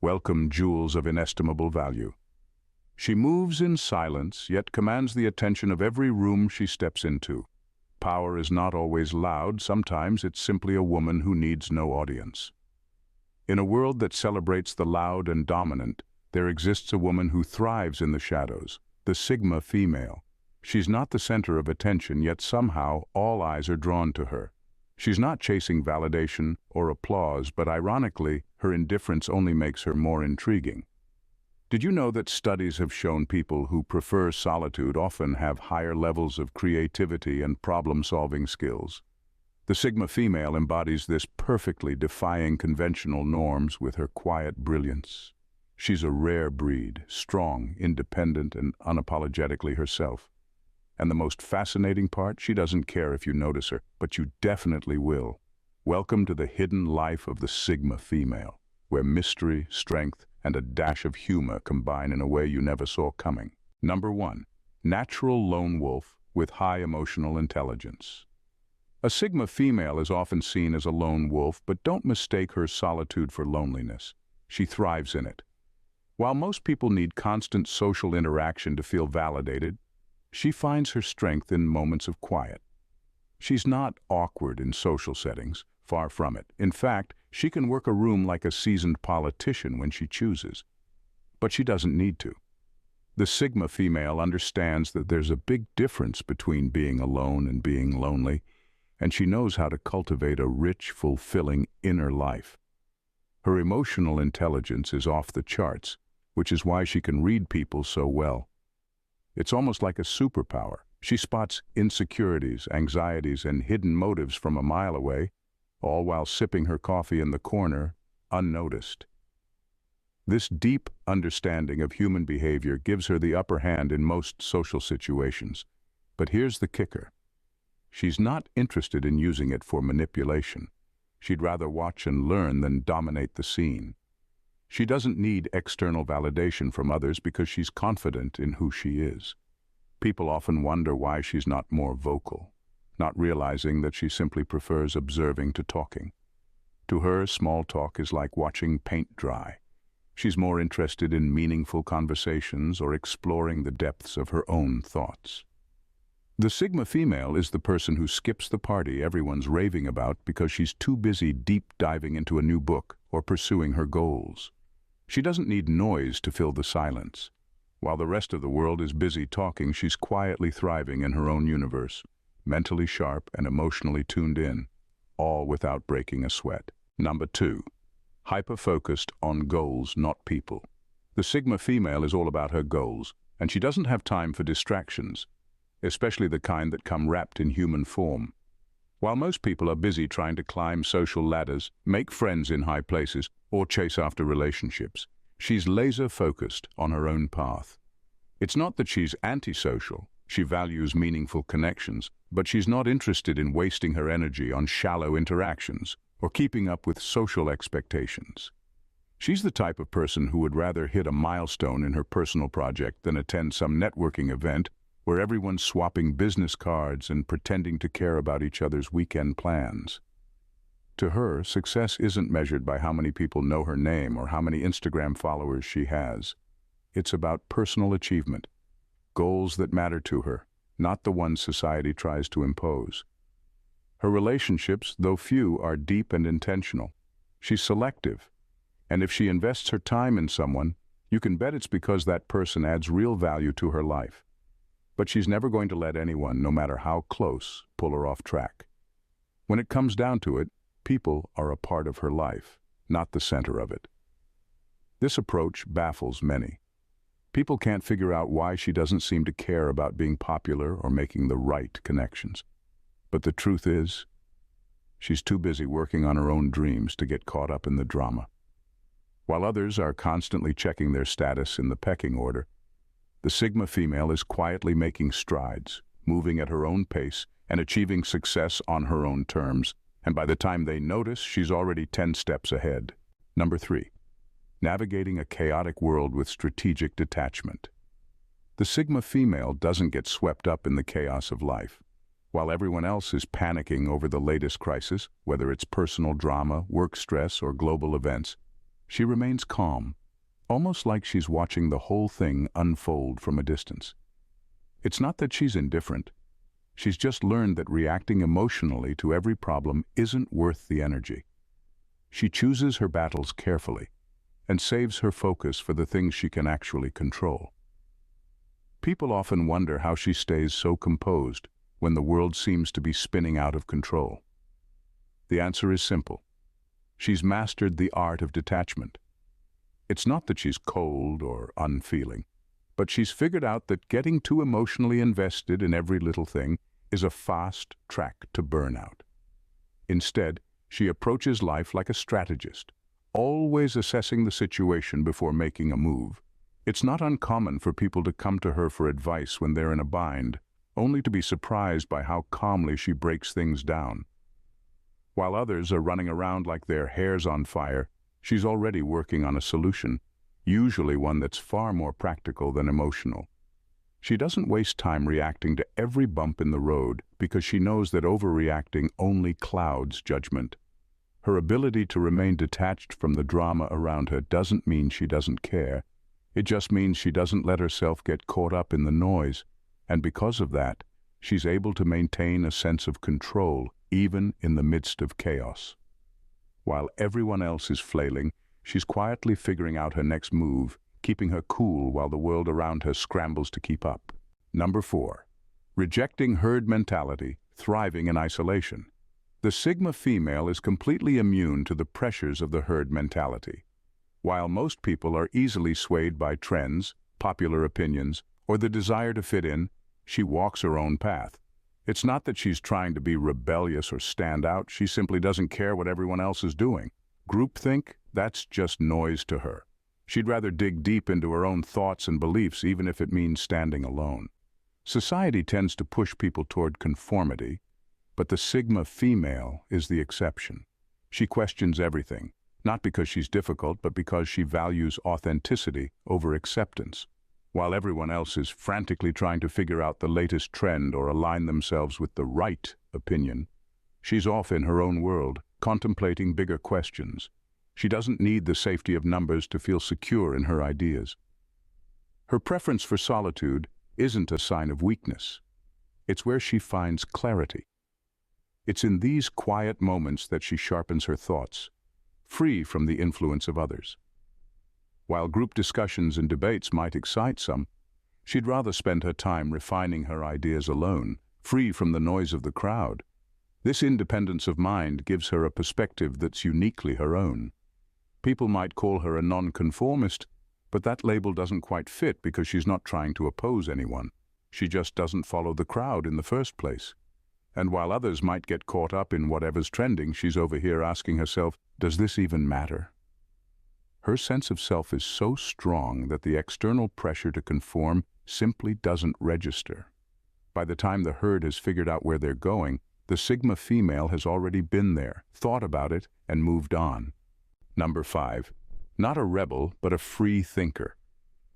welcome jewels of inestimable value. She moves in silence, yet commands the attention of every room she steps into. Power is not always loud, sometimes it's simply a woman who needs no audience. In a world that celebrates the loud and dominant, there exists a woman who thrives in the shadows, the Sigma female. She's not the center of attention, yet somehow all eyes are drawn to her. She's not chasing validation or applause, but ironically, her indifference only makes her more intriguing. Did you know that studies have shown people who prefer solitude often have higher levels of creativity and problem-solving skills? The Sigma female embodies this perfectly, defying conventional norms with her quiet brilliance. She's a rare breed, strong, independent, and unapologetically herself. And the most fascinating part, she doesn't care if you notice her, but you definitely will. Welcome to the hidden life of the Sigma female, where mystery, strength, and a dash of humor combine in a way you never saw coming. Number 1. Natural lone wolf with high emotional intelligence. A Sigma female is often seen as a lone wolf, but don't mistake her solitude for loneliness. She thrives in it. While most people need constant social interaction to feel validated, she finds her strength in moments of quiet. She's not awkward in social settings, far from it. In fact, she can work a room like a seasoned politician when she chooses. But she doesn't need to. The Sigma female understands that there's a big difference between being alone and being lonely, and she knows how to cultivate a rich, fulfilling inner life. Her emotional intelligence is off the charts, which is why she can read people so well. It's almost like a superpower. She spots insecurities, anxieties, and hidden motives from a mile away, all while sipping her coffee in the corner, unnoticed. This deep understanding of human behavior gives her the upper hand in most social situations. But here's the kicker. She's not interested in using it for manipulation. She'd rather watch and learn than dominate the scene. She doesn't need external validation from others because she's confident in who she is. People often wonder why she's not more vocal, not realizing that she simply prefers observing to talking. To her, small talk is like watching paint dry. She's more interested in meaningful conversations or exploring the depths of her own thoughts. The Sigma female is the person who skips the party everyone's raving about because she's too busy deep diving into a new book or pursuing her goals. She doesn't need noise to fill the silence. While the rest of the world is busy talking, she's quietly thriving in her own universe, mentally sharp and emotionally tuned in, all without breaking a sweat. Number 2. Hyper-focused on goals, not people. The Sigma female is all about her goals, and she doesn't have time for distractions, especially the kind that come wrapped in human form. While most people are busy trying to climb social ladders, make friends in high places, or chase after relationships, she's laser-focused on her own path. It's not that she's antisocial. She values meaningful connections, but she's not interested in wasting her energy on shallow interactions or keeping up with social expectations. She's the type of person who would rather hit a milestone in her personal project than attend some networking event where everyone's swapping business cards and pretending to care about each other's weekend plans. To her, success isn't measured by how many people know her name or how many Instagram followers she has. It's about personal achievement, goals that matter to her, not the ones society tries to impose. Her relationships, though few, are deep and intentional. She's selective, and if she invests her time in someone, you can bet it's because that person adds real value to her life. But she's never going to let anyone, no matter how close, pull her off track. When it comes down to it, people are a part of her life, not the center of it. This approach baffles many. People can't figure out why she doesn't seem to care about being popular or making the right connections. But the truth is, she's too busy working on her own dreams to get caught up in the drama. While others are constantly checking their status in the pecking order, the Sigma female is quietly making strides, moving at her own pace and achieving success on her own terms, and by the time they notice, she's already 10 steps ahead. Number 3. Navigating a chaotic world with strategic detachment. The Sigma female doesn't get swept up in the chaos of life. While everyone else is panicking over the latest crisis, whether it's personal drama, work stress, or global events, She remains calm, almost like she's watching the whole thing unfold from a distance. It's not that she's indifferent. She's just learned that reacting emotionally to every problem isn't worth the energy. She chooses her battles carefully and saves her focus for the things she can actually control. People often wonder how she stays so composed when the world seems to be spinning out of control. The answer is simple. She's mastered the art of detachment. It's not that she's cold or unfeeling, but she's figured out that getting too emotionally invested in every little thing is a fast track to burnout. Instead, she approaches life like a strategist, always assessing the situation before making a move. It's not uncommon for people to come to her for advice when they're in a bind, only to be surprised by how calmly she breaks things down. While others are running around like their hair's on fire, she's already working on a solution, usually one that's far more practical than emotional. She doesn't waste time reacting to every bump in the road because she knows that overreacting only clouds judgment. Her ability to remain detached from the drama around her doesn't mean she doesn't care. It just means she doesn't let herself get caught up in the noise, and because of that, she's able to maintain a sense of control even in the midst of chaos. While everyone else is flailing, she's quietly figuring out her next move, keeping her cool while the world around her scrambles to keep up. Number 4. Rejecting herd mentality, thriving in isolation. The Sigma female is completely immune to the pressures of the herd mentality. While most people are easily swayed by trends, popular opinions, or the desire to fit in, she walks her own path. It's not that she's trying to be rebellious or stand out, she simply doesn't care what everyone else is doing. Groupthink, that's just noise to her. She'd rather dig deep into her own thoughts and beliefs even if it means standing alone. Society tends to push people toward conformity, but the Sigma female is the exception. She questions everything, not because she's difficult, but because she values authenticity over acceptance. While everyone else is frantically trying to figure out the latest trend or align themselves with the right opinion, she's off in her own world, contemplating bigger questions. She doesn't need the safety of numbers to feel secure in her ideas. Her preference for solitude isn't a sign of weakness. It's where she finds clarity. It's in these quiet moments that she sharpens her thoughts, free from the influence of others. While group discussions and debates might excite some, she'd rather spend her time refining her ideas alone, free from the noise of the crowd. This independence of mind gives her a perspective that's uniquely her own. People might call her a nonconformist, but that label doesn't quite fit because she's not trying to oppose anyone. She just doesn't follow the crowd in the first place. And while others might get caught up in whatever's trending, she's over here asking herself, does this even matter? Her sense of self is so strong that the external pressure to conform simply doesn't register. By the time the herd has figured out where they're going, the Sigma female has already been there, thought about it, and moved on. Number 5. Not a rebel, but a free thinker.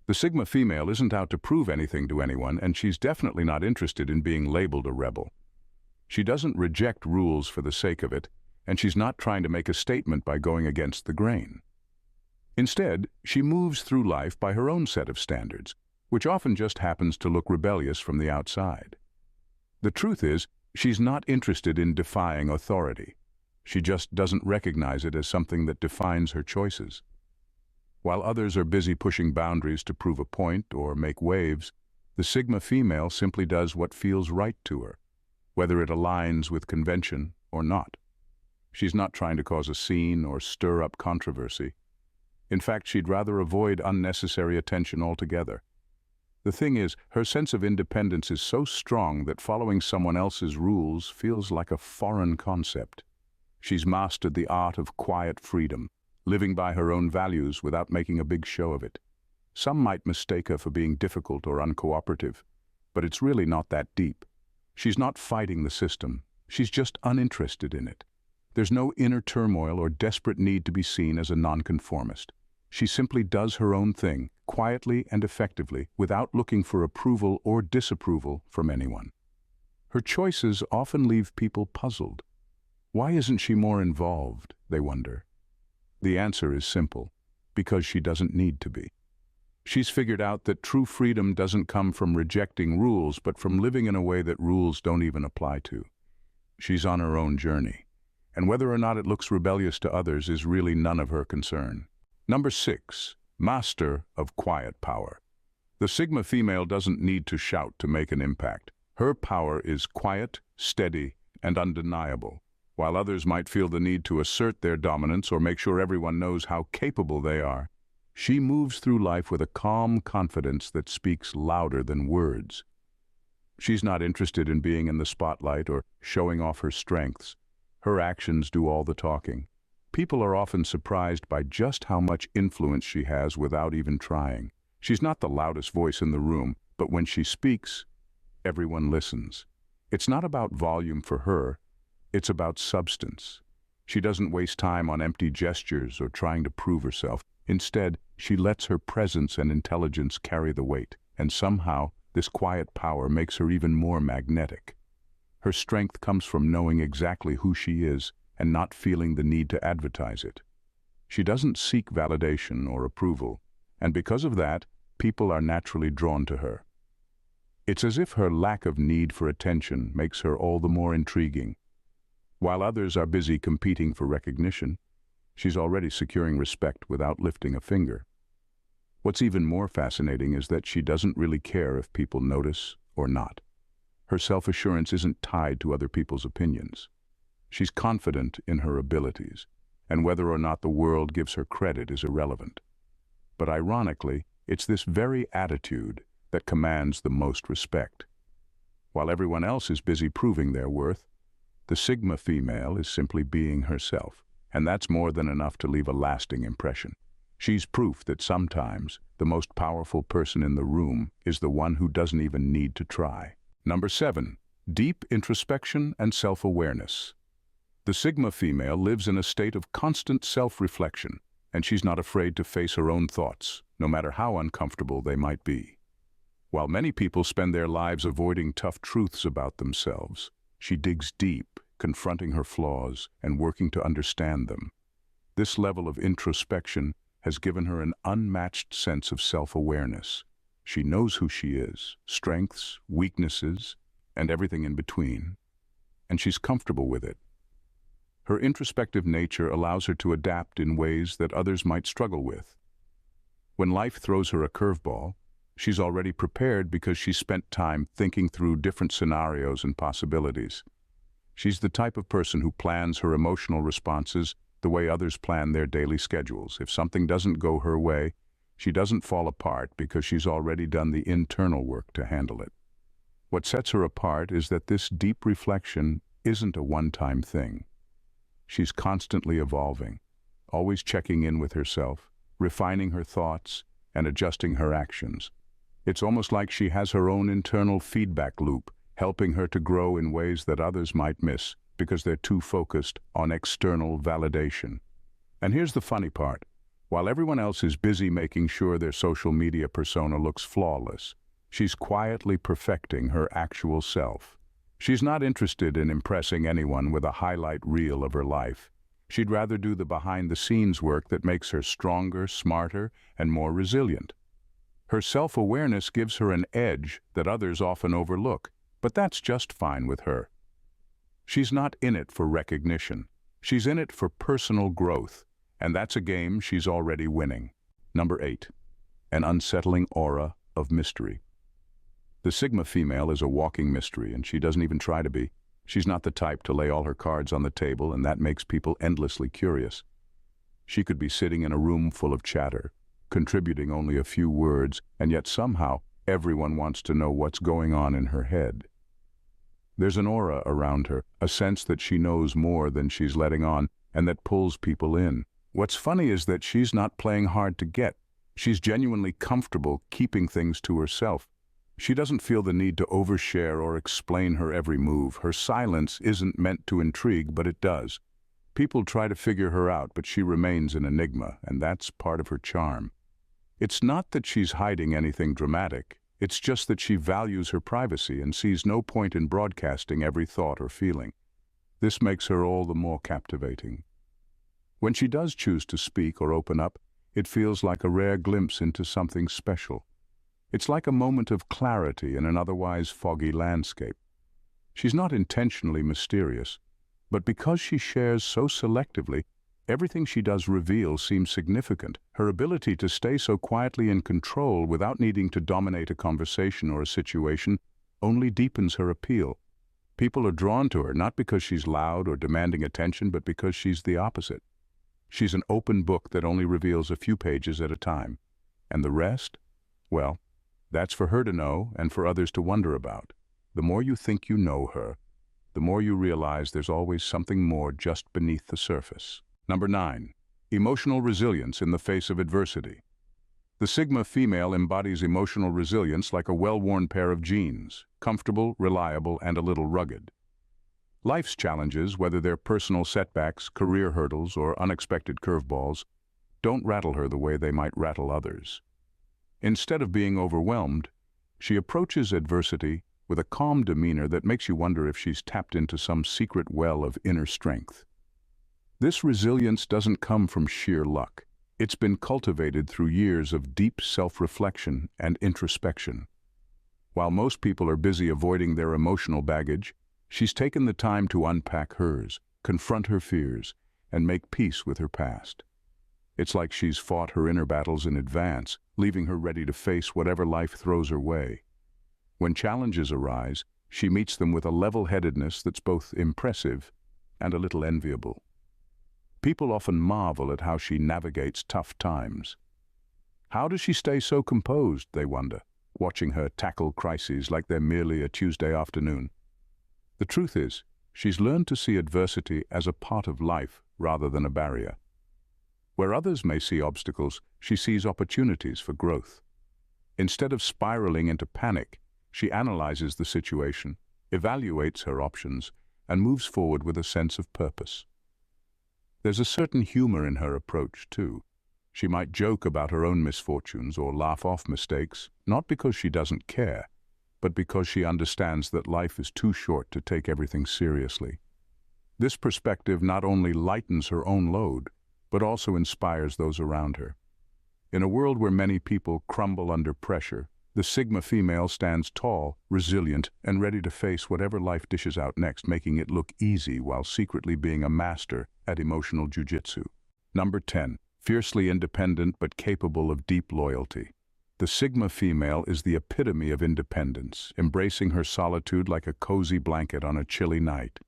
The Sigma female isn't out to prove anything to anyone, and she's definitely not interested in being labeled a rebel. She doesn't reject rules for the sake of it, and she's not trying to make a statement by going against the grain. Instead, she moves through life by her own set of standards, which often just happens to look rebellious from the outside. The truth is, she's not interested in defying authority. She just doesn't recognize it as something that defines her choices. While others are busy pushing boundaries to prove a point or make waves, the Sigma female simply does what feels right to her, whether it aligns with convention or not. She's not trying to cause a scene or stir up controversy. In fact, she'd rather avoid unnecessary attention altogether. The thing is, her sense of independence is so strong that following someone else's rules feels like a foreign concept. She's mastered the art of quiet freedom, living by her own values without making a big show of it. Some might mistake her for being difficult or uncooperative, but it's really not that deep. She's not fighting the system, she's just uninterested in it. There's no inner turmoil or desperate need to be seen as a nonconformist. She simply does her own thing, quietly and effectively, without looking for approval or disapproval from anyone. Her choices often leave people puzzled. Why isn't she more involved, they wonder? The answer is simple. because she doesn't need to be. She's figured out that true freedom doesn't come from rejecting rules, but from living in a way that rules don't even apply to. She's on her own journey, and whether or not it looks rebellious to others is really none of her concern. Number 6. Master of quiet power. The Sigma female doesn't need to shout to make an impact. Her power is quiet, steady, and undeniable. While others might feel the need to assert their dominance or make sure everyone knows how capable they are, she moves through life with a calm confidence that speaks louder than words. She's not interested in being in the spotlight or showing off her strengths. Her actions do all the talking. People are often surprised by just how much influence she has without even trying. She's not the loudest voice in the room, but when she speaks, everyone listens. It's not about volume for her, it's about substance. She doesn't waste time on empty gestures or trying to prove herself. Instead, she lets her presence and intelligence carry the weight, and somehow, this quiet power makes her even more magnetic. Her strength comes from knowing exactly who she is and not feeling the need to advertise it. She doesn't seek validation or approval, and because of that, people are naturally drawn to her. It's as if her lack of need for attention makes her all the more intriguing. While others are busy competing for recognition, she's already securing respect without lifting a finger. What's even more fascinating is that she doesn't really care if people notice or not. Her self-assurance isn't tied to other people's opinions. She's confident in her abilities, and whether or not the world gives her credit is irrelevant. But ironically, it's this very attitude that commands the most respect. While everyone else is busy proving their worth, the Sigma female is simply being herself, and that's more than enough to leave a lasting impression. She's proof that sometimes the most powerful person in the room is the one who doesn't even need to try. Number 7. Deep introspection and self-awareness. The Sigma female lives in a state of constant self-reflection, and she's not afraid to face her own thoughts, no matter how uncomfortable they might be. While many people spend their lives avoiding tough truths about themselves, she digs deep, confronting her flaws and working to understand them. This level of introspection has given her an unmatched sense of self-awareness. She knows who she is, strengths, weaknesses, and everything in between, and she's comfortable with it. Her introspective nature allows her to adapt in ways that others might struggle with. When life throws her a curveball, she's already prepared because she's spent time thinking through different scenarios and possibilities. She's the type of person who plans her emotional responses the way others plan their daily schedules. If something doesn't go her way, she doesn't fall apart because she's already done the internal work to handle it. What sets her apart is that this deep reflection isn't a one-time thing. She's constantly evolving, always checking in with herself, refining her thoughts, and adjusting her actions. It's almost like she has her own internal feedback loop, helping her to grow in ways that others might miss because they're too focused on external validation. And here's the funny part. While everyone else is busy making sure their social media persona looks flawless, she's quietly perfecting her actual self. She's not interested in impressing anyone with a highlight reel of her life. She'd rather do the behind-the-scenes work that makes her stronger, smarter, and more resilient. Her self-awareness gives her an edge that others often overlook, but that's just fine with her. She's not in it for recognition. She's in it for personal growth, and that's a game she's already winning. Number 8. An unsettling aura of mystery. The Sigma female is a walking mystery, and she doesn't even try to be. She's not the type to lay all her cards on the table, and that makes people endlessly curious. She could be sitting in a room full of chatter, contributing only a few words, and yet somehow everyone wants to know what's going on in her head. There's an aura around her, a sense that she knows more than she's letting on, and that pulls people in. What's funny is that she's not playing hard to get. She's genuinely comfortable keeping things to herself. She doesn't feel the need to overshare or explain her every move. Her silence isn't meant to intrigue, but it does. People try to figure her out, but she remains an enigma, and that's part of her charm. It's not that she's hiding anything dramatic. It's just that she values her privacy and sees no point in broadcasting every thought or feeling. This makes her all the more captivating. When she does choose to speak or open up, It feels like a rare glimpse into something special. It's like a moment of clarity in an otherwise foggy landscape. She's not intentionally mysterious, but because she shares so selectively, everything she does reveal seems significant. Her ability to stay so quietly in control without needing to dominate a conversation or a situation only deepens her appeal. People are drawn to her not because she's loud or demanding attention, but because she's the opposite. She's an open book that only reveals a few pages at a time. And the rest? Well, that's for her to know and for others to wonder about. The more you think you know her, the more you realize there's always something more just beneath the surface. Number 9. Emotional resilience in the face of adversity. The Sigma female embodies emotional resilience like a well-worn pair of jeans, comfortable, reliable, and a little rugged. Life's challenges, whether they're personal setbacks, career hurdles, or unexpected curveballs, don't rattle her the way they might rattle others. Instead of being overwhelmed, she approaches adversity with a calm demeanor that makes you wonder if she's tapped into some secret well of inner strength. This resilience doesn't come from sheer luck. It's been cultivated through years of deep self-reflection and introspection. While most people are busy avoiding their emotional baggage, she's taken the time to unpack hers, confront her fears, and make peace with her past. It's like she's fought her inner battles in advance, leaving her ready to face whatever life throws her way. When challenges arise, she meets them with a level-headedness that's both impressive and a little enviable. People often marvel at how she navigates tough times. How does she stay so composed, they wonder, watching her tackle crises like they're merely a Tuesday afternoon. The truth is, she's learned to see adversity as a part of life rather than a barrier. Where others may see obstacles, she sees opportunities for growth. Instead of spiraling into panic, she analyzes the situation, evaluates her options, and moves forward with a sense of purpose. There's a certain humor in her approach, too. She might joke about her own misfortunes or laugh off mistakes, not because she doesn't care, but because she understands that life is too short to take everything seriously. This perspective not only lightens her own load, but also inspires those around her. In a world where many people crumble under pressure, the Sigma female stands tall, resilient, and ready to face whatever life dishes out next, making it look easy while secretly being a master at emotional jujitsu. Number 10. Fiercely independent but capable of deep loyalty. The Sigma female is the epitome of independence, embracing her solitude like a cozy blanket on a chilly night.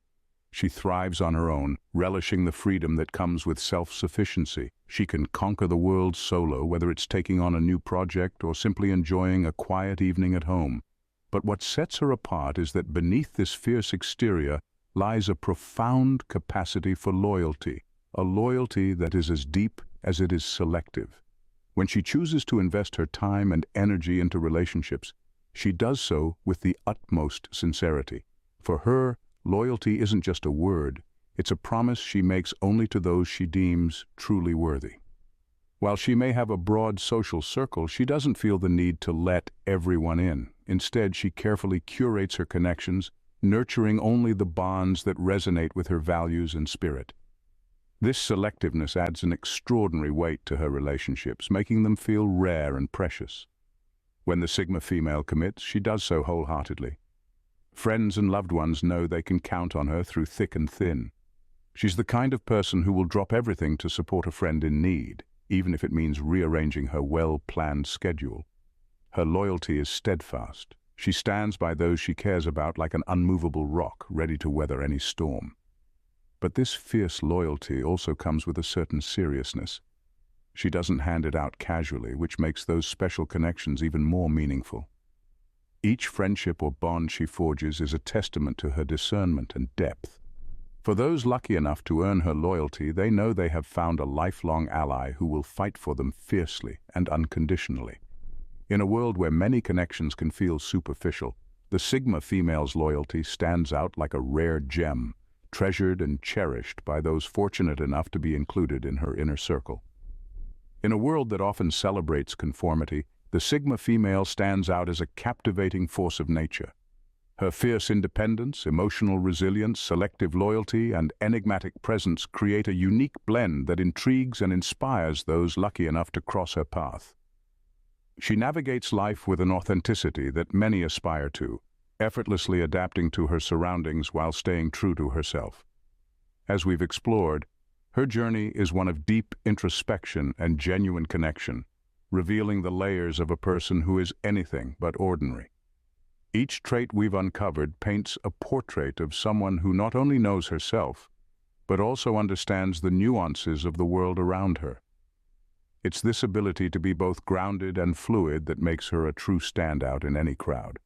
She thrives on her own, relishing the freedom that comes with self-sufficiency. She can conquer the world solo, whether it's taking on a new project or simply enjoying a quiet evening at home. But what sets her apart is that beneath this fierce exterior lies a profound capacity for loyalty, a loyalty that is as deep as it is selective. When she chooses to invest her time and energy into relationships, she does so with the utmost sincerity. For her, loyalty isn't just a word, it's a promise she makes only to those she deems truly worthy. While she may have a broad social circle, she doesn't feel the need to let everyone in. Instead, she carefully curates her connections, nurturing only the bonds that resonate with her values and spirit. This selectiveness adds an extraordinary weight to her relationships, making them feel rare and precious. When the Sigma female commits, she does so wholeheartedly. Friends and loved ones know they can count on her through thick and thin. She's the kind of person who will drop everything to support a friend in need, even if it means rearranging her well-planned schedule. Her loyalty is steadfast. She stands by those she cares about like an unmovable rock, ready to weather any storm. But this fierce loyalty also comes with a certain seriousness. She doesn't hand it out casually, which makes those special connections even more meaningful. Each friendship or bond she forges is a testament to her discernment and depth. For those lucky enough to earn her loyalty, they know they have found a lifelong ally who will fight for them fiercely and unconditionally. In a world where many connections can feel superficial, the Sigma female's loyalty stands out like a rare gem, treasured and cherished by those fortunate enough to be included in her inner circle. In a world that often celebrates conformity, the Sigma female stands out as a captivating force of nature. Her fierce independence, emotional resilience, selective loyalty, and enigmatic presence create a unique blend that intrigues and inspires those lucky enough to cross her path. She navigates life with an authenticity that many aspire to, effortlessly adapting to her surroundings while staying true to herself. As we've explored, her journey is one of deep introspection and genuine connection, revealing the layers of a person who is anything but ordinary. Each trait we've uncovered paints a portrait of someone who not only knows herself, but also understands the nuances of the world around her. It's this ability to be both grounded and fluid that makes her a true standout in any crowd.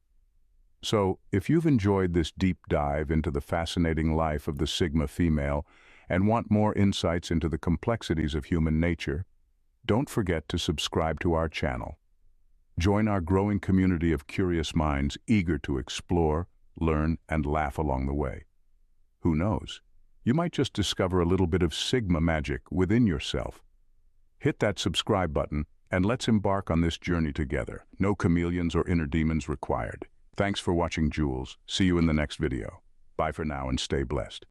So, if you've enjoyed this deep dive into the fascinating life of the Sigma female and want more insights into the complexities of human nature, don't forget to subscribe to our channel. Join our growing community of curious minds eager to explore, learn, and laugh along the way. Who knows? You might just discover a little bit of Sigma magic within yourself. Hit that subscribe button and let's embark on this journey together. No chameleons or inner demons required. Thanks for watching, Jules. See you in the next video. Bye for now and stay blessed.